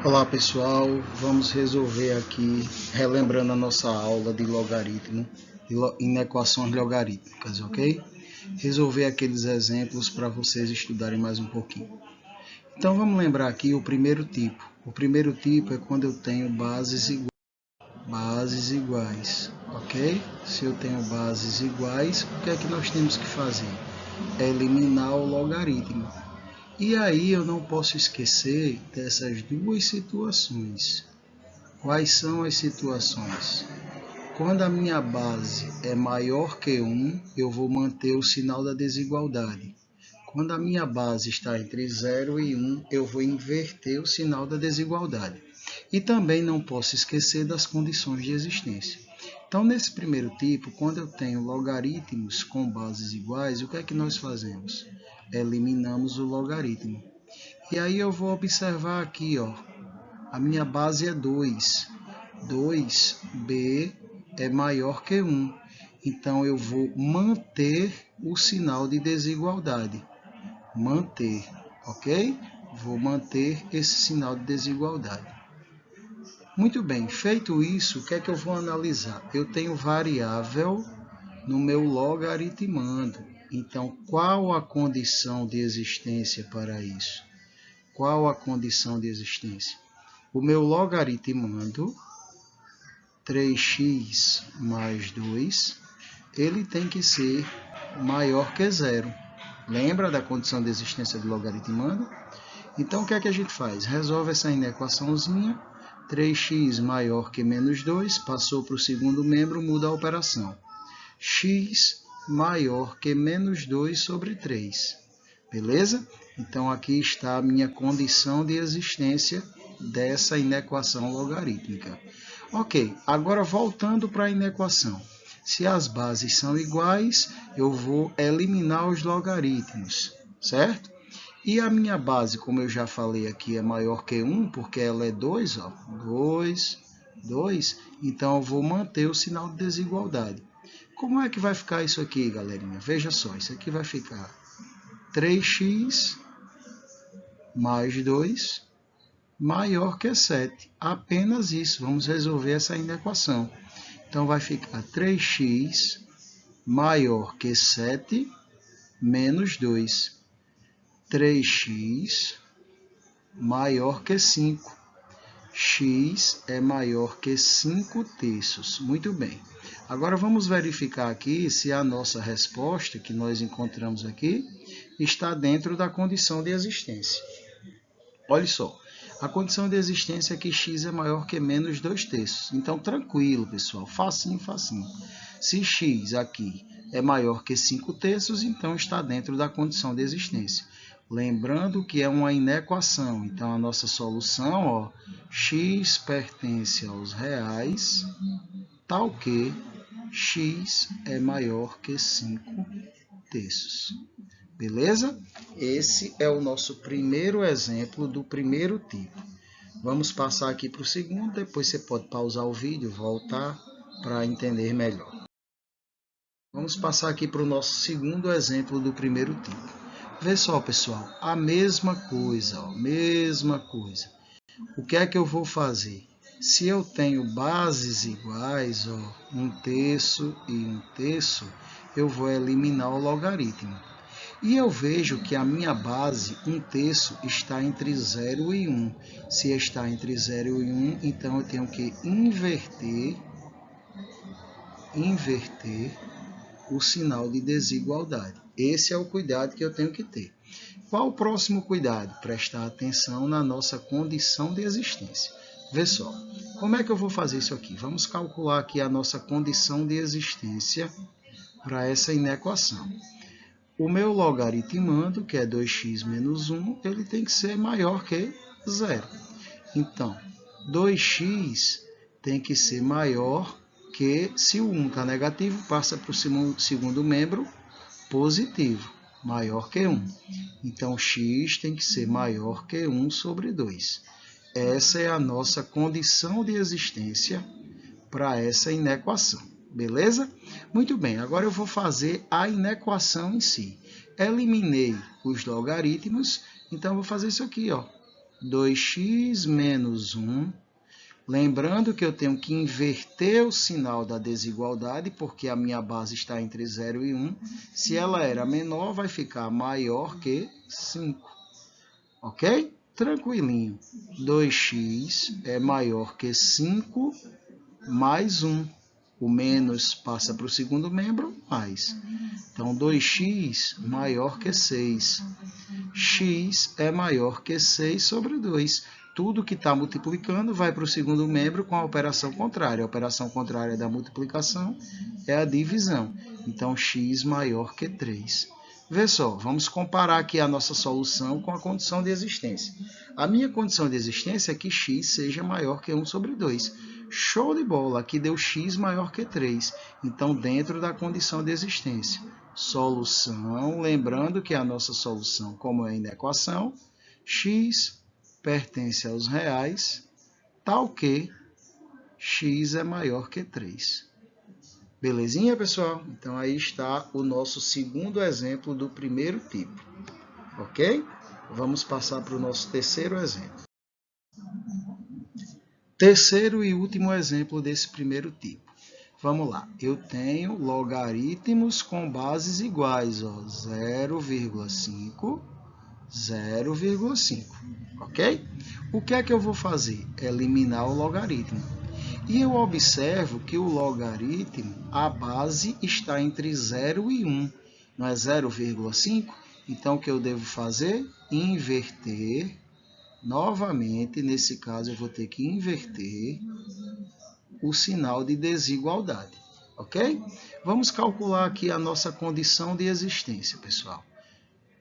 Olá pessoal, vamos resolver aqui, relembrando a nossa aula de logaritmo, inequações logarítmicas, ok? Resolver aqueles exemplos para vocês estudarem mais um pouquinho. Então vamos lembrar aqui o primeiro tipo. O primeiro tipo é quando eu tenho bases iguais, ok? Se eu tenho bases iguais, o que é que nós temos que fazer? Eliminar o logaritmo. E aí eu não posso esquecer dessas duas situações. Quais são as situações? Quando a minha base é maior que 1, eu vou manter o sinal da desigualdade. Quando a minha base está entre 0 e 1, eu vou inverter o sinal da desigualdade. E também não posso esquecer das condições de existência. Então, nesse primeiro tipo, quando eu tenho logaritmos com bases iguais, o que é que nós fazemos? Eliminamos o logaritmo. E aí eu vou observar aqui, ó, a minha base é 2. 2b é maior que 1. Então, eu vou manter o sinal de desigualdade. Manter, ok? Vou manter esse sinal de desigualdade. Muito bem, feito isso, o que é que eu vou analisar? Eu tenho variável no meu logaritmando. Então, qual a condição de existência para isso? Qual a condição de existência? O meu logaritmando, 3x mais 2, ele tem que ser maior que zero. Lembra da condição de existência do logaritmando? Então, o que é que a gente faz? Resolve essa inequaçãozinha. 3x maior que menos 2, passou para o segundo membro, muda a operação. X maior que menos 2 sobre 3. Beleza? Então, aqui está a minha condição de existência dessa inequação logarítmica. Ok, agora voltando para a inequação. Se as bases são iguais, eu vou eliminar os logaritmos, certo? E a minha base, como eu já falei aqui, é maior que 1, porque ela é 2, ó, 2, 2, então eu vou manter o sinal de desigualdade. Como é que vai ficar isso aqui, galerinha? Veja só, isso aqui vai ficar 3x mais 2 maior que 7. Apenas isso, vamos resolver essa inequação. Então, vai ficar 3x maior que 7 menos 2. 3x maior que 5. X é maior que 5 terços. Muito bem. Agora vamos verificar aqui se a nossa resposta que nós encontramos aqui está dentro da condição de existência. Olha só, a condição de existência é que x é maior que menos 2 terços. Então, tranquilo, pessoal, facinho, facinho. Se x aqui é maior que 5 terços, então está dentro da condição de existência. Lembrando que é uma inequação, então a nossa solução, ó, x pertence aos reais, tal que x é maior que 5 terços. Beleza? Esse é o nosso primeiro exemplo do primeiro tipo. Vamos passar aqui para o segundo, depois você pode pausar o vídeo, voltar para entender melhor. Vamos passar aqui para o nosso segundo exemplo do primeiro tipo. Vê só, pessoal, a mesma coisa, ó, mesma coisa. O que é que eu vou fazer? Se eu tenho bases iguais, ó, 1 terço e 1 terço, eu vou eliminar o logaritmo. E eu vejo que a minha base, 1 terço, está entre 0 e 1. Se está entre 0 e 1, então eu tenho que inverter o sinal de desigualdade. Esse é o cuidado que eu tenho que ter. Qual o próximo cuidado? Prestar atenção na nossa condição de existência. Vê só, como é que eu vou fazer isso aqui? Vamos calcular aqui a nossa condição de existência para essa inequação. O meu logaritmando, que é 2x menos 1, ele tem que ser maior que 0. Então, 2x tem que ser maior que, se o 1 está negativo, passa para o segundo membro positivo, maior que 1. Então, x tem que ser maior que 1 sobre 2. Essa é a nossa condição de existência para essa inequação. Beleza? Muito bem, agora eu vou fazer a inequação em si. Eliminei os logaritmos, então eu vou fazer isso aqui, ó. 2x menos 1. Lembrando que eu tenho que inverter o sinal da desigualdade, porque a minha base está entre 0 e 1. Se ela era menor, vai ficar maior que 5. Ok? Tranquilinho. 2x é maior que 5 mais 1. O menos passa para o segundo membro, mais. Então, 2x maior que 6. X é maior que 6 sobre 2. Tudo que está multiplicando vai para o segundo membro com a operação contrária. A operação contrária da multiplicação é a divisão. Então, x maior que 3. Vê só, vamos comparar aqui a nossa solução com a condição de existência. A minha condição de existência é que x seja maior que 1 sobre 2. Show de bola, aqui deu x maior que 3. Então, dentro da condição de existência. Solução, lembrando que a nossa solução, como é inequação, x pertence aos reais, tal que x é maior que 3. Belezinha, pessoal? Então, aí está o nosso segundo exemplo do primeiro tipo. Ok? Vamos passar para o nosso terceiro exemplo. Terceiro e último exemplo desse primeiro tipo. Vamos lá. Eu tenho logaritmos com bases iguais, 0,5, 0,5. Ok? O que é que eu vou fazer? Eliminar o logaritmo. E eu observo que o logaritmo, a base está entre 0 e 1. Não é 0,5? Então, o que eu devo fazer? Inverter. Novamente, nesse caso, eu vou ter que inverter o sinal de desigualdade. Ok? Vamos calcular aqui a nossa condição de existência, pessoal.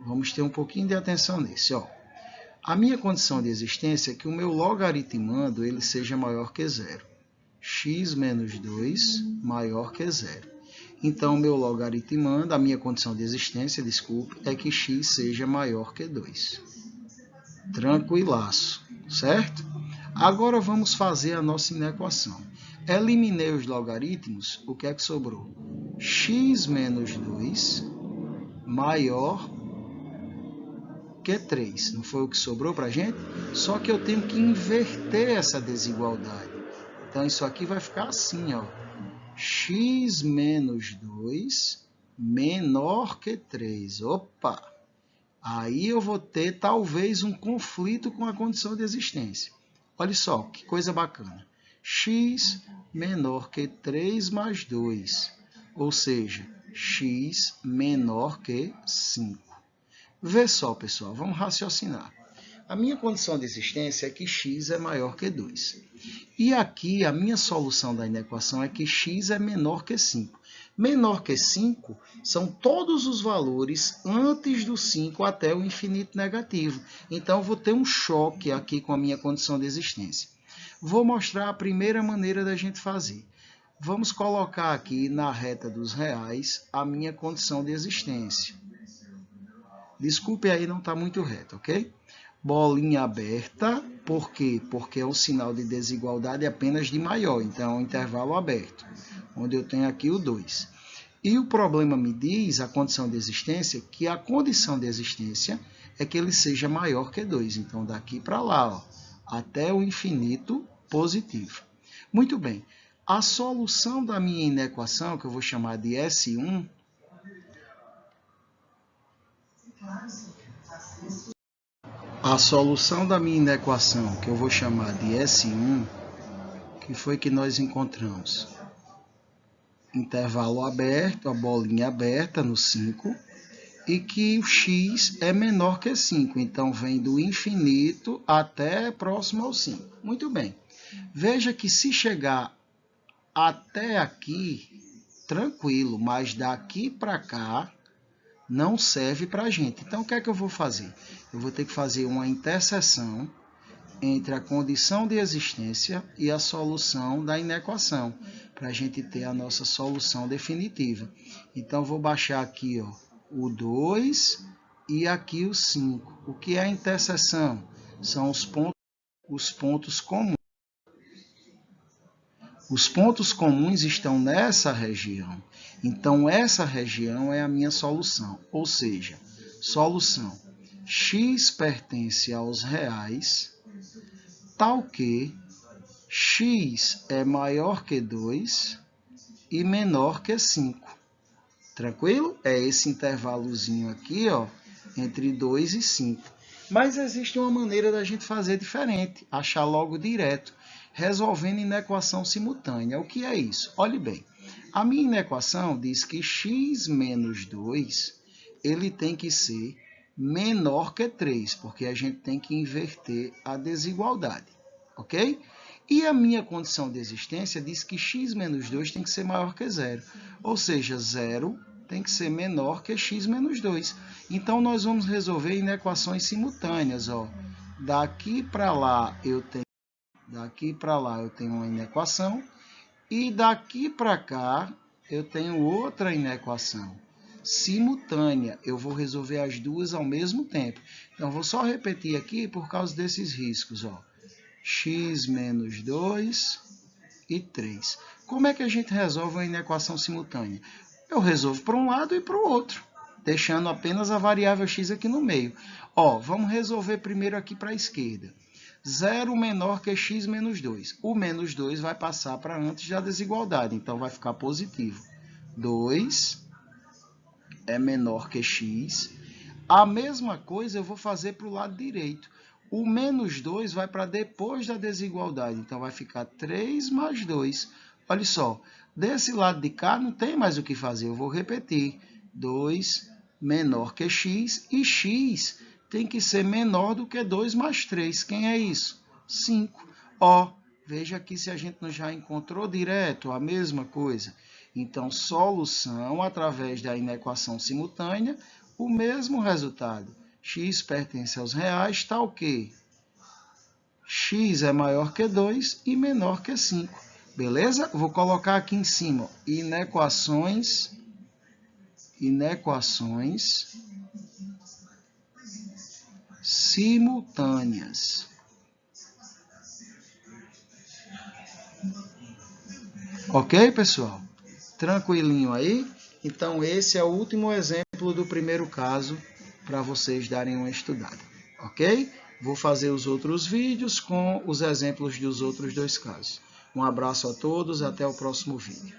Vamos ter um pouquinho de atenção nisso. Ó. A minha condição de existência é que o meu logaritmando ele seja maior que 0. X menos 2 maior que 0. Então, o meu logaritmando, a minha condição de existência, desculpe, é que x seja maior que 2. Tranquilaço, certo? Agora vamos fazer a nossa inequação. Eliminei os logaritmos, o que é que sobrou? X menos 2 maior que 3. Não foi o que sobrou para a gente? Só que eu tenho que inverter essa desigualdade. Então, isso aqui vai ficar assim, ó. X menos 2 menor que 3. Opa! Aí eu vou ter, talvez, um conflito com a condição de existência. Olha só, que coisa bacana. X menor que 3 mais 2. Ou seja, x menor que 5. Vê só, pessoal, vamos raciocinar. A minha condição de existência é que x é maior que 2. E aqui a minha solução da inequação é que x é menor que 5. Menor que 5 são todos os valores antes do 5 até o infinito negativo. Então, eu vou ter um choque aqui com a minha condição de existência. Vou mostrar a primeira maneira da gente fazer. Vamos colocar aqui na reta dos reais a minha condição de existência. Desculpe aí, não está muito reto, ok? Bolinha aberta, por quê? Porque é um sinal de desigualdade apenas de maior, então é um intervalo aberto, onde eu tenho aqui o 2. E o problema me diz, a condição de existência, que a condição de existência é que ele seja maior que 2. Então, daqui para lá, ó, até o infinito positivo. Muito bem, a solução da minha inequação, que eu vou chamar de S1, a solução da minha inequação, que eu vou chamar de S1, que foi que nós encontramos? Intervalo aberto, a bolinha aberta no 5, e que o x é menor que 5. Então, vem do infinito até próximo ao 5. Muito bem. Veja que se chegar até aqui, tranquilo, mas daqui para cá, não serve para a gente. Então, o que é que eu vou fazer? Eu vou ter que fazer uma interseção entre a condição de existência e a solução da inequação, para a gente ter a nossa solução definitiva. Então, vou baixar aqui, ó, o 2 e aqui o 5. O que é a interseção? São os pontos comuns. Os pontos comuns estão nessa região. Então, essa região é a minha solução. Ou seja, solução x pertence aos reais, tal que x é maior que 2 e menor que 5. Tranquilo? É esse intervalozinho aqui, ó, entre 2 e 5. Mas existe uma maneira da gente fazer diferente, achar logo direto, resolvendo inequação simultânea. O que é isso? Olhe bem, a minha inequação diz que x menos 2, ele tem que ser menor que 3, porque a gente tem que inverter a desigualdade, ok? E a minha condição de existência diz que x menos 2 tem que ser maior que 0, ou seja, 0 tem que ser menor que x menos 2. Então, nós vamos resolver inequações simultâneas. Ó. Daqui para lá eu tenho uma inequação e daqui para cá eu tenho outra inequação simultânea. Eu vou resolver as duas ao mesmo tempo. Então, vou só repetir aqui por causa desses riscos. Ó. X menos 2 e 3. Como é que a gente resolve uma inequação simultânea? Eu resolvo para um lado e para o outro, deixando apenas a variável x aqui no meio. Ó, vamos resolver primeiro aqui para a esquerda. 0 menor que x menos 2. O menos 2 vai passar para antes da desigualdade, então vai ficar positivo. 2 é menor que x. A mesma coisa eu vou fazer para o lado direito. O menos 2 vai para depois da desigualdade, então vai ficar 3 mais 2. Olha só, desse lado de cá não tem mais o que fazer, eu vou repetir. 2 menor que x e x tem que ser menor do que 2 mais 3. Quem é isso? 5. Ó, veja aqui se a gente não já encontrou direto a mesma coisa. Então, solução através da inequação simultânea, o mesmo resultado. X pertence aos reais, tal que x é maior que 2 e menor que 5. Beleza? Vou colocar aqui em cima, inequações simultâneas. Ok, pessoal? Tranquilinho aí? Então, esse é o último exemplo do primeiro caso para vocês darem uma estudada, ok? Vou fazer os outros vídeos com os exemplos dos outros dois casos. Um abraço a todos, até o próximo vídeo.